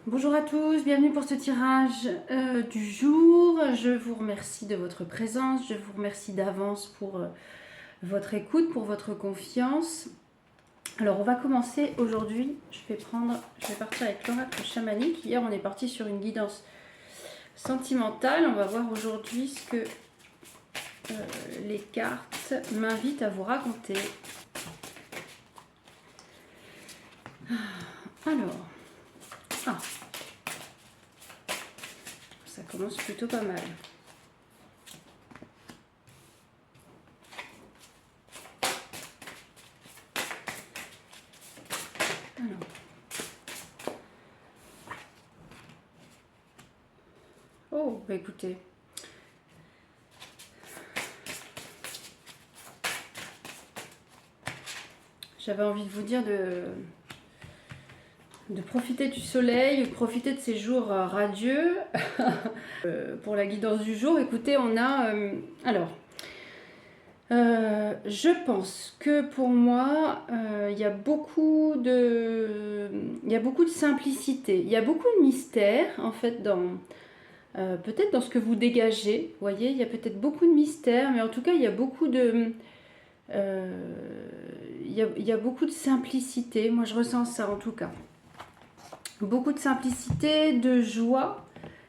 Bonjour à tous, bienvenue pour ce tirage du jour. Je vous remercie de votre présence, je vous remercie d'avance pour votre écoute, pour votre confiance. Alors on va commencer aujourd'hui, je vais partir avec l'oracle chamanique. Hier on est parti sur une guidance sentimentale, on va voir aujourd'hui ce que les cartes m'invitent à vous raconter. Alors, ça commence plutôt pas mal. Alors. Oh, bah écoutez. J'avais envie de vous dire de profiter du soleil, de profiter de ces jours radieux. Pour la guidance du jour, écoutez, on a... je pense que pour moi, il y a beaucoup de simplicité, il y a beaucoup de mystère en fait peut-être dans ce que vous dégagez. Vous voyez, il y a peut-être beaucoup de mystère, mais en tout cas, il y a beaucoup de... il y a beaucoup de simplicité. Moi, je ressens ça en tout cas. Beaucoup de simplicité, de joie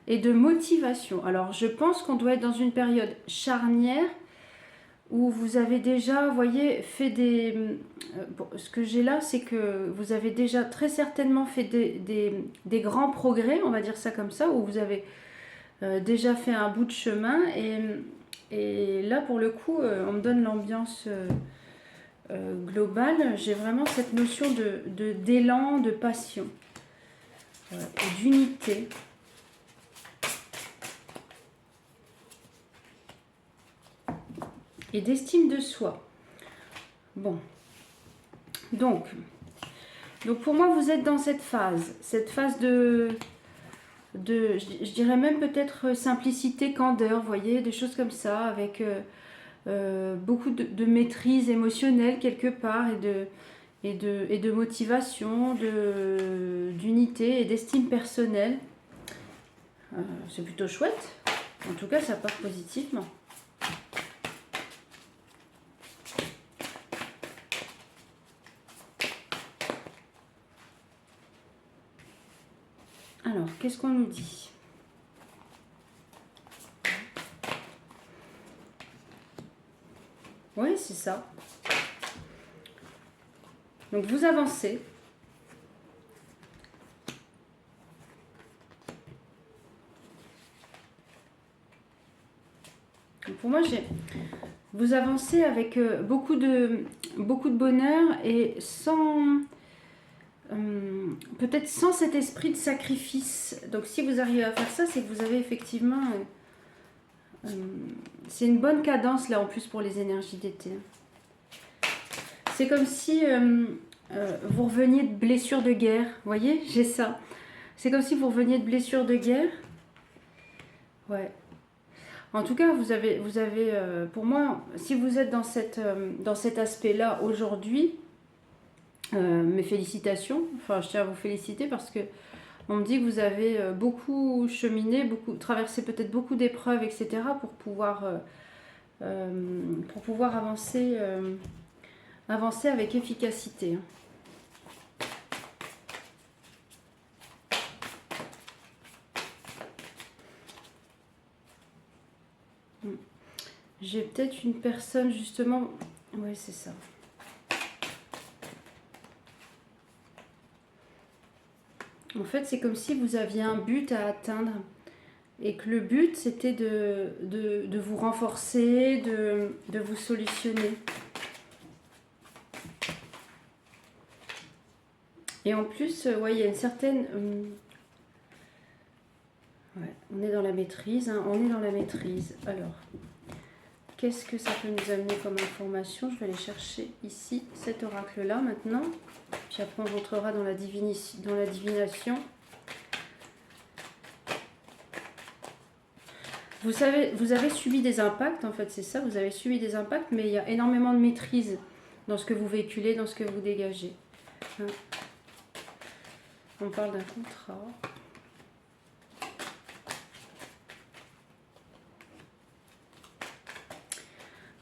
et de motivation. Alors, je pense qu'on doit être dans une période charnière où vous avez déjà, vous voyez, fait des... ce que j'ai là, c'est que vous avez déjà très certainement fait des grands progrès, on va dire ça comme ça, où vous avez déjà fait un bout de chemin. Et là, pour le coup, on me donne l'ambiance globale. J'ai vraiment cette notion d'élan, de passion. D'unité. Et d'estime de soi. Bon. Donc pour moi, vous êtes dans cette phase de je dirais même peut-être simplicité, candeur, vous voyez, des choses comme ça, avec beaucoup de maîtrise émotionnelle quelque part, et de motivation, d'unité et d'estime personnelle. C'est plutôt chouette. En tout cas, ça part positivement. Alors, qu'est-ce qu'on nous dit ? Oui, c'est ça. Donc, vous avancez. Pour moi, vous avancez avec beaucoup de bonheur et sans... peut-être sans cet esprit de sacrifice. Donc si vous arrivez à faire ça, c'est que vous avez effectivement... c'est une bonne cadence là en plus pour les énergies d'été. C'est comme si vous reveniez de blessures de guerre. Vous voyez, j'ai ça. C'est comme si vous reveniez de blessures de guerre. Ouais. En tout cas, vous avez pour moi, si vous êtes dans cet aspect-là aujourd'hui, mes félicitations. Enfin, je tiens à vous féliciter parce que on me dit que vous avez beaucoup cheminé, traversé peut-être beaucoup d'épreuves, etc. pour pouvoir avancer, avancer avec efficacité. J'ai peut-être une personne justement... Oui, c'est ça. En fait, c'est comme si vous aviez un but à atteindre et que le but, c'était de vous renforcer, de vous solutionner. Et en plus, ouais, il y a une certaine... ouais, on est dans la maîtrise, hein, on est dans la maîtrise. Alors, qu'est-ce que ça peut nous amener comme information? Je vais aller chercher ici cet oracle-là maintenant. Puis après, on rentrera dans la divination. Vous avez subi des impacts, en fait, c'est ça. Vous avez subi des impacts, mais il y a énormément de maîtrise dans ce que vous véhiculez, dans ce que vous dégagez. Hein. On parle d'un contrat.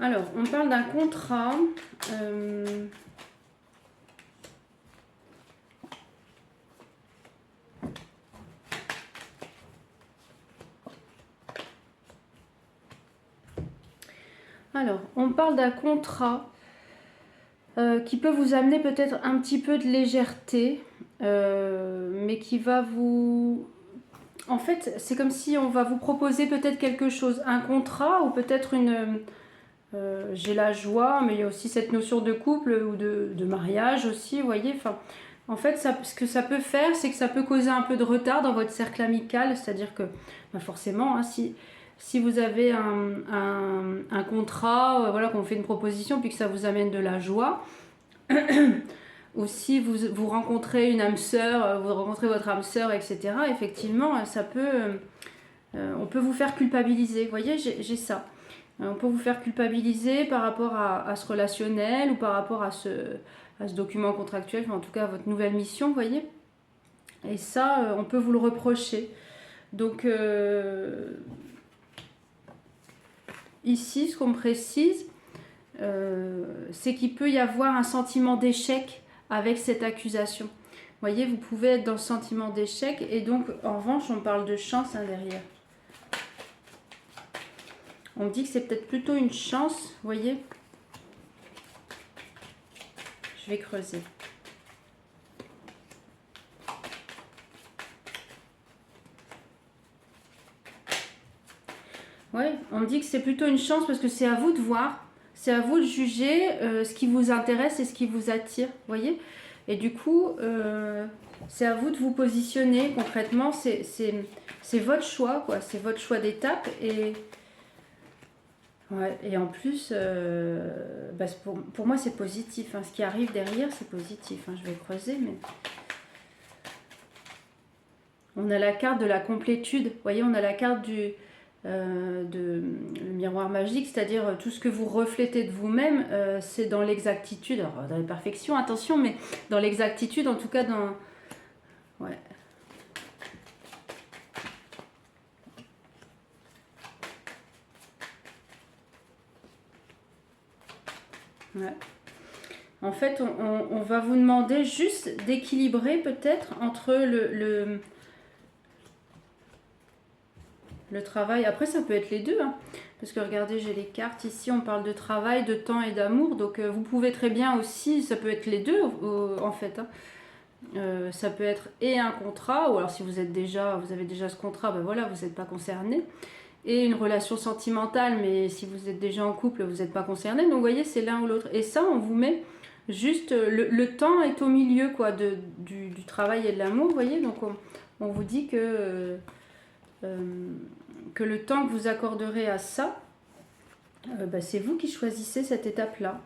Alors, on parle d'un contrat. Alors, on parle d'un contrat qui peut vous amener peut-être un petit peu de légèreté, mais qui va vous... En fait, c'est comme si on va vous proposer peut-être quelque chose, un contrat ou peut-être une... j'ai la joie, mais il y a aussi cette notion de couple ou de mariage aussi, vous voyez. Enfin, en fait, ça, ce que ça peut faire, c'est que ça peut causer un peu de retard dans votre cercle amical, c'est-à-dire que bah forcément, hein, si vous avez un contrat, voilà, qu'on fait une proposition, puis que ça vous amène de la joie, ou si vous rencontrez une âme sœur, vous rencontrez votre âme sœur, etc., effectivement, ça peut, on peut vous faire culpabiliser. Vous voyez, j'ai ça. On peut vous faire culpabiliser par rapport à ce relationnel ou par rapport à ce document contractuel, enfin, en tout cas à votre nouvelle mission, vous voyez. Et ça, on peut vous le reprocher. Donc, ici, ce qu'on me précise, c'est qu'il peut y avoir un sentiment d'échec avec cette accusation. Vous voyez, vous pouvez être dans le sentiment d'échec et donc, en revanche, on parle de chance derrière. On me dit que c'est peut-être plutôt une chance, vous voyez. Je vais creuser. Ouais, on me dit que c'est plutôt une chance parce que c'est à vous de voir, c'est à vous de juger ce qui vous intéresse et ce qui vous attire, vous voyez. Et du coup, c'est à vous de vous positionner concrètement, c'est votre choix, quoi, c'est votre choix d'étape et... Ouais, et en plus, bah pour moi c'est positif, hein. Ce qui arrive derrière c'est positif, hein. Je vais creuser, mais... On a la carte de la complétude, vous voyez, on a la carte le miroir magique, c'est-à-dire tout ce que vous reflétez de vous-même, c'est dans l'exactitude, alors dans la perfection, attention, mais dans l'exactitude, en tout cas dans... Ouais. Ouais. En fait, on va vous demander juste d'équilibrer peut-être entre le travail. Après, ça peut être les deux, hein, parce que regardez, j'ai les cartes ici, on parle de travail, de temps et d'amour, donc vous pouvez très bien aussi, ça peut être les deux en fait, hein. Ça peut être et un contrat, ou alors si vous avez déjà ce contrat, ben voilà, vous n'êtes pas concerné, et une relation sentimentale, mais si vous êtes déjà en couple, vous n'êtes pas concerné. Donc vous voyez, c'est l'un ou l'autre. Et ça, on vous met juste, le temps est au milieu quoi, du travail et de l'amour, vous voyez. Donc on vous dit que le temps que vous accorderez à ça, bah, c'est vous qui choisissez cette étape-là.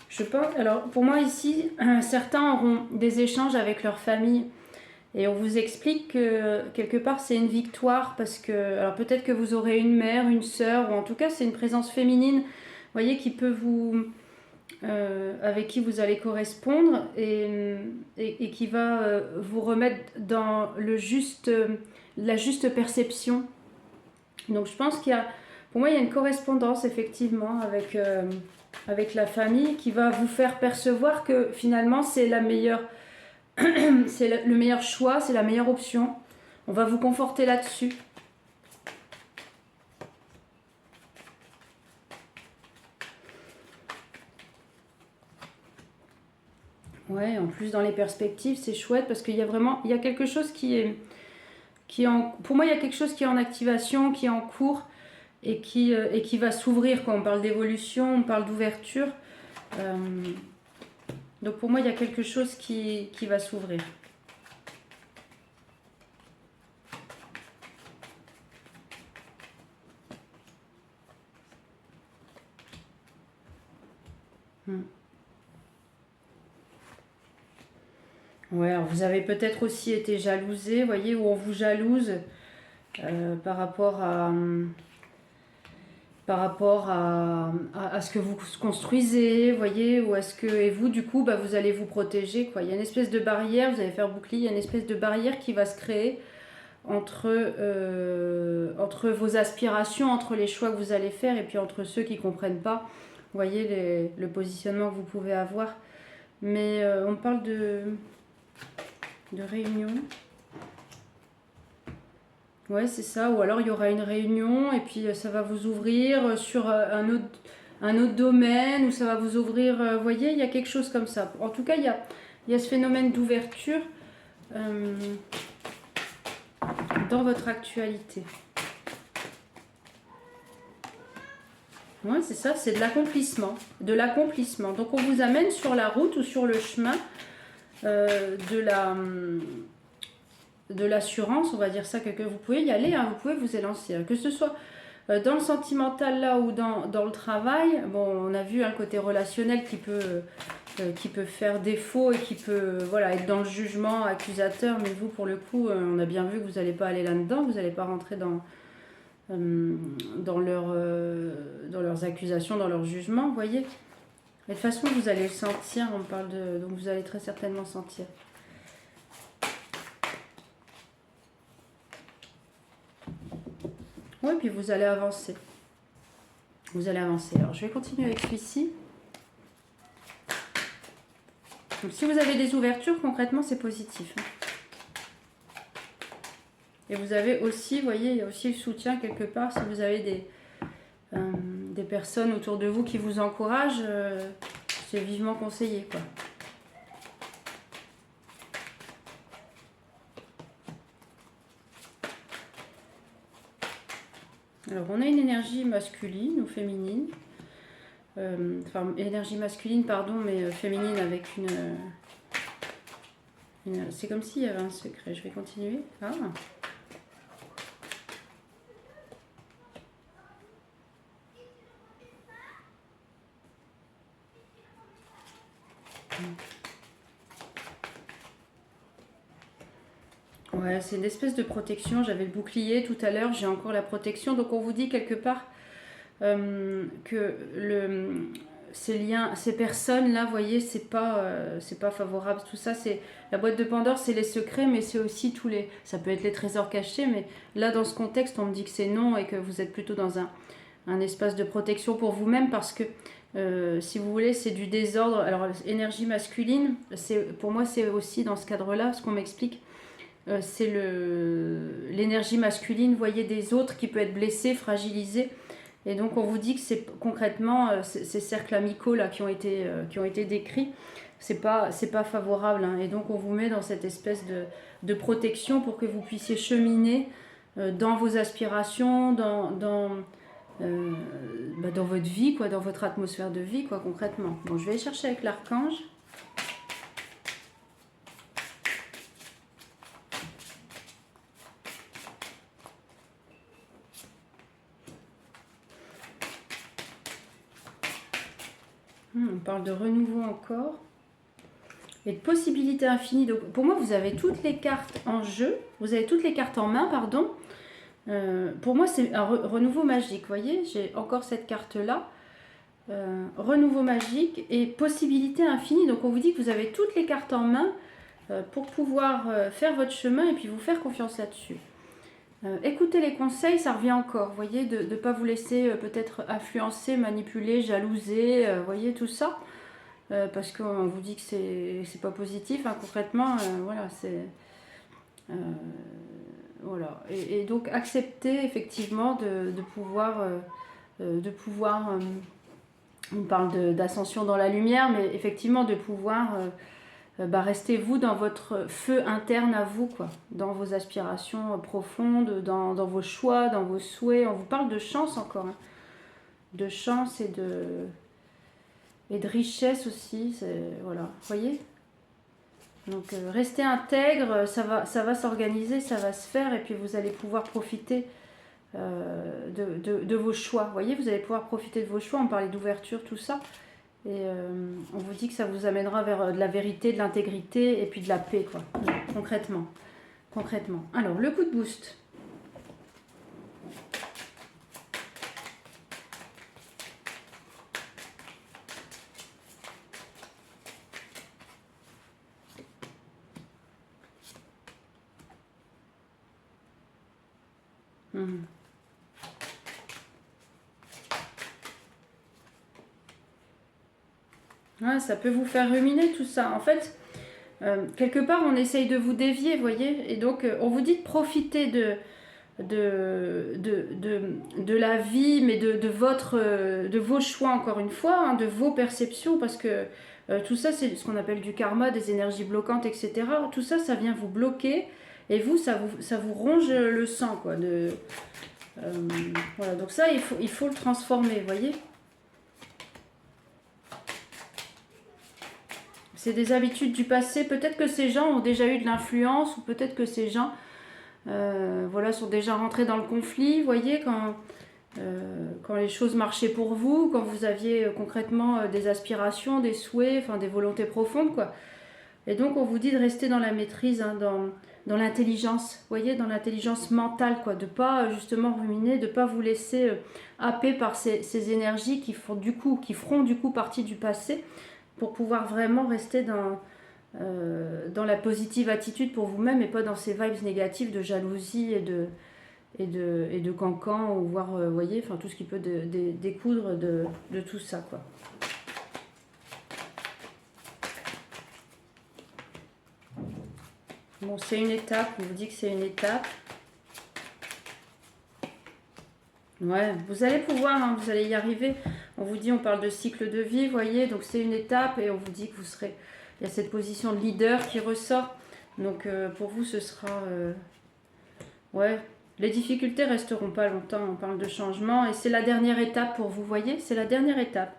Je pense, alors pour moi ici, certains auront des échanges avec leur famille et on vous explique que quelque part c'est une victoire parce que, alors peut-être que vous aurez une mère, une sœur ou en tout cas c'est une présence féminine, vous voyez, qui peut vous, avec qui vous allez correspondre et qui va vous remettre dans la juste perception. Donc je pense qu'il y a, pour moi il y a une correspondance effectivement avec la famille qui va vous faire percevoir que finalement c'est la meilleure, c'est le meilleur choix, c'est la meilleure option. On va vous conforter là-dessus. Ouais, en plus dans les perspectives, c'est chouette parce qu'il y a vraiment, il y a quelque chose pour moi il y a quelque chose qui est en activation, qui est en cours et qui va s'ouvrir. Quand on parle d'évolution, on parle d'ouverture. Donc pour moi il y a quelque chose qui va s'ouvrir. Ouais, alors vous avez peut-être aussi été jalousé, vous voyez, où on vous jalouse par rapport par rapport à ce que vous construisez, vous voyez, ou est-ce que, et vous, du coup, bah, vous allez vous protéger, quoi. Il y a une espèce de barrière, vous allez faire bouclier, il y a une espèce de barrière qui va se créer entre vos aspirations, entre les choix que vous allez faire, et puis entre ceux qui ne comprennent pas, vous voyez, le positionnement que vous pouvez avoir. Mais on parle de réunion. Ouais, c'est ça. Ou alors il y aura une réunion et puis ça va vous ouvrir sur un autre domaine, ou ça va vous ouvrir. Vous voyez, il y a quelque chose comme ça. En tout cas, il y a ce phénomène d'ouverture dans votre actualité. Ouais, c'est ça, c'est de l'accomplissement. De l'accomplissement. Donc on vous amène sur la route ou sur le chemin de l'assurance, on va dire ça, que vous pouvez y aller, hein, vous pouvez vous élancer. Hein. Que ce soit dans le sentimental là ou dans le travail, bon, on a vu un côté relationnel qui peut faire défaut et qui peut voilà, être dans le jugement accusateur, mais vous, pour le coup, on a bien vu que vous n'allez pas aller là-dedans, vous n'allez pas rentrer dans leurs accusations, dans leur jugement, vous voyez. Mais de toute façon, vous allez le sentir, on parle de... Donc vous allez très certainement sentir. Oui, puis vous allez avancer. Vous allez avancer. Alors, je vais continuer avec celui-ci. Donc, si vous avez des ouvertures, concrètement, c'est positif. Et vous avez aussi, vous voyez, il y a aussi le soutien quelque part. Si vous avez des personnes autour de vous qui vous encouragent, c'est vivement conseillé, quoi. Alors, on a une énergie masculine ou féminine. Enfin, énergie masculine, pardon, mais féminine avec c'est comme s'il y avait un secret. Je vais continuer. Ah. Ouais, c'est une espèce de protection. J'avais le bouclier tout à l'heure, j'ai encore la protection. Donc on vous dit quelque part que ces liens, ces personnes-là, vous voyez, c'est pas favorable. Tout ça, c'est la boîte de Pandore, c'est les secrets, mais c'est aussi tous les... Ça peut être les trésors cachés, mais là, dans ce contexte, on me dit que c'est non et que vous êtes plutôt dans un espace de protection pour vous-même parce que si vous voulez, c'est du désordre. Alors, énergie masculine, pour moi, c'est aussi dans ce cadre-là, ce qu'on m'explique. C'est l'énergie masculine, vous voyez, des autres qui peut être blessée, fragilisée. Et donc on vous dit que c'est concrètement ces cercles amicaux là qui ont été décrits, c'est pas favorable. Hein. Et donc on vous met dans cette espèce de protection pour que vous puissiez cheminer dans vos aspirations, dans votre vie, quoi, dans votre atmosphère de vie, quoi, concrètement. Bon, je vais aller chercher avec l'archange. On parle de renouveau encore. Et de possibilités infinies. Donc, pour moi, vous avez toutes les cartes en jeu. Vous avez toutes les cartes en main, pardon. Pour moi, c'est un renouveau magique. Vous voyez, j'ai encore cette carte-là. Renouveau magique et possibilités infinies. Donc, on vous dit que vous avez toutes les cartes en main pour pouvoir faire votre chemin et puis vous faire confiance là-dessus. Écoutez les conseils, ça revient encore, vous voyez, de ne pas vous laisser peut-être influencer, manipuler, jalouser, vous voyez, tout ça. Parce qu'on vous dit que c'est pas positif, hein, concrètement, voilà, c'est... voilà. Et donc accepter effectivement de pouvoir... on parle d'ascension dans la lumière, mais effectivement de pouvoir... restez vous dans votre feu interne à vous, quoi, dans vos aspirations profondes, dans vos choix, dans vos souhaits. On vous parle de chance encore, hein. De chance et de richesse aussi, voilà, vous voyez. Donc restez intègre, ça va s'organiser, ça va se faire, et puis vous allez pouvoir profiter de vos choix. Vous voyez, vous allez pouvoir profiter de vos choix. On parlait d'ouverture, tout ça. Et on vous dit que ça vous amènera vers de la vérité, de l'intégrité et puis de la paix, quoi. Concrètement. Alors, le coup de boost. Mhm. Ouais, ça peut vous faire ruminer tout ça. En fait, quelque part, on essaye de vous dévier, vous voyez. Et donc, on vous dit de profiter de la vie, mais de vos choix, encore une fois, hein, de vos perceptions, parce que tout ça, c'est ce qu'on appelle du karma, des énergies bloquantes, etc. Tout ça, ça vient vous bloquer, et vous, ça vous ronge le sang, quoi. Voilà, donc ça, il faut le transformer, vous voyez. C'est des habitudes du passé. Peut-être que ces gens ont déjà eu de l'influence, ou peut-être que ces gens voilà, sont déjà rentrés dans le conflit, vous voyez, quand les choses marchaient pour vous, quand vous aviez concrètement des aspirations, des souhaits, enfin des volontés profondes, quoi. Et donc on vous dit de rester dans la maîtrise, hein, dans l'intelligence, vous voyez, dans l'intelligence mentale, quoi, de pas justement ruminer, de pas vous laisser happer par ces énergies qui feront du coup partie du passé, pour pouvoir vraiment rester dans la positive attitude pour vous-même et pas dans ces vibes négatives de jalousie et de cancan, ou voire, vous voyez, enfin tout ce qui peut découdre de tout ça, quoi. Bon, c'est une étape, on vous dit que c'est une étape. Ouais, vous allez pouvoir, hein, vous allez y arriver. On vous dit, on parle de cycle de vie, vous voyez, donc c'est une étape, et on vous dit que vous serez... Il y a cette position de leader qui ressort. Donc pour vous, ce sera... ouais, les difficultés resteront pas longtemps. On parle de changement, et c'est la dernière étape pour vous, voyez, c'est la dernière étape.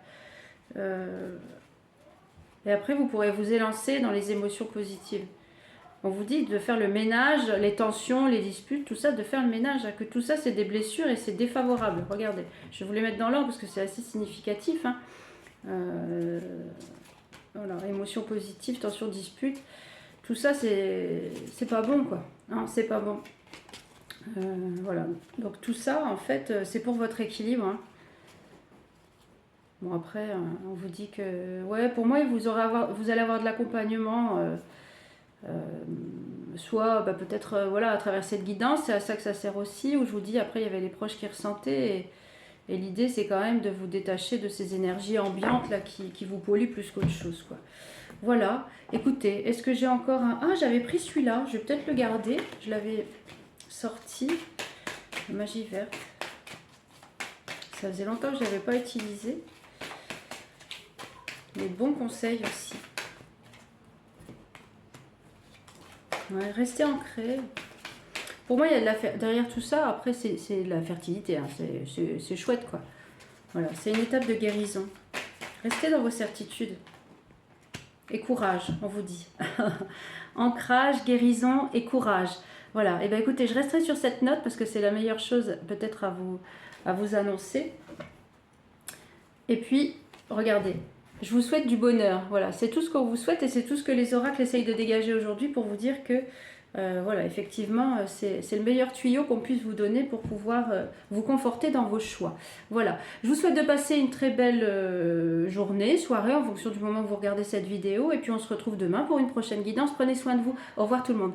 Et après, vous pourrez vous élancer dans les émotions positives. On vous dit de faire le ménage, les tensions, les disputes, tout ça, de faire le ménage, hein, que tout ça c'est des blessures et c'est défavorable. Regardez, je vais vous les mettre dans l'ordre parce que c'est assez significatif, hein. Voilà, émotions positives, tensions, disputes, tout ça c'est pas bon, quoi, hein, c'est pas bon. Voilà, donc tout ça en fait c'est pour votre équilibre, hein. Bon après, on vous dit que, ouais, pour moi vous allez avoir de l'accompagnement. Soit peut-être voilà, à travers cette guidance, c'est à ça que ça sert aussi, où je vous dis, après il y avait les proches qui ressentaient, et l'idée c'est quand même de vous détacher de ces énergies ambiantes là qui vous polluent plus qu'autre chose, quoi. Voilà, écoutez, est-ce que j'ai encore un... Ah, j'avais pris celui-là, je vais peut-être le garder, je l'avais sorti, la magie verte, ça faisait longtemps que je ne l'avais pas utilisé. Les bons conseils aussi. Ouais, restez ancré. Pour moi, il y a de derrière tout ça, après, c'est de la fertilité, hein. C'est chouette, quoi. Voilà, c'est une étape de guérison. Restez dans vos certitudes. Et courage, on vous dit. Ancrage, guérison et courage. Voilà, et bien écoutez, je resterai sur cette note parce que c'est la meilleure chose peut-être à vous annoncer. Et puis, regardez, je vous souhaite du bonheur. Voilà, c'est tout ce qu'on vous souhaite, et c'est tout ce que les oracles essayent de dégager aujourd'hui pour vous dire que, voilà, effectivement, c'est le meilleur tuyau qu'on puisse vous donner pour pouvoir vous conforter dans vos choix. Voilà, je vous souhaite de passer une très belle journée, soirée, en fonction du moment où vous regardez cette vidéo. Et puis on se retrouve demain pour une prochaine guidance. Prenez soin de vous. Au revoir tout le monde.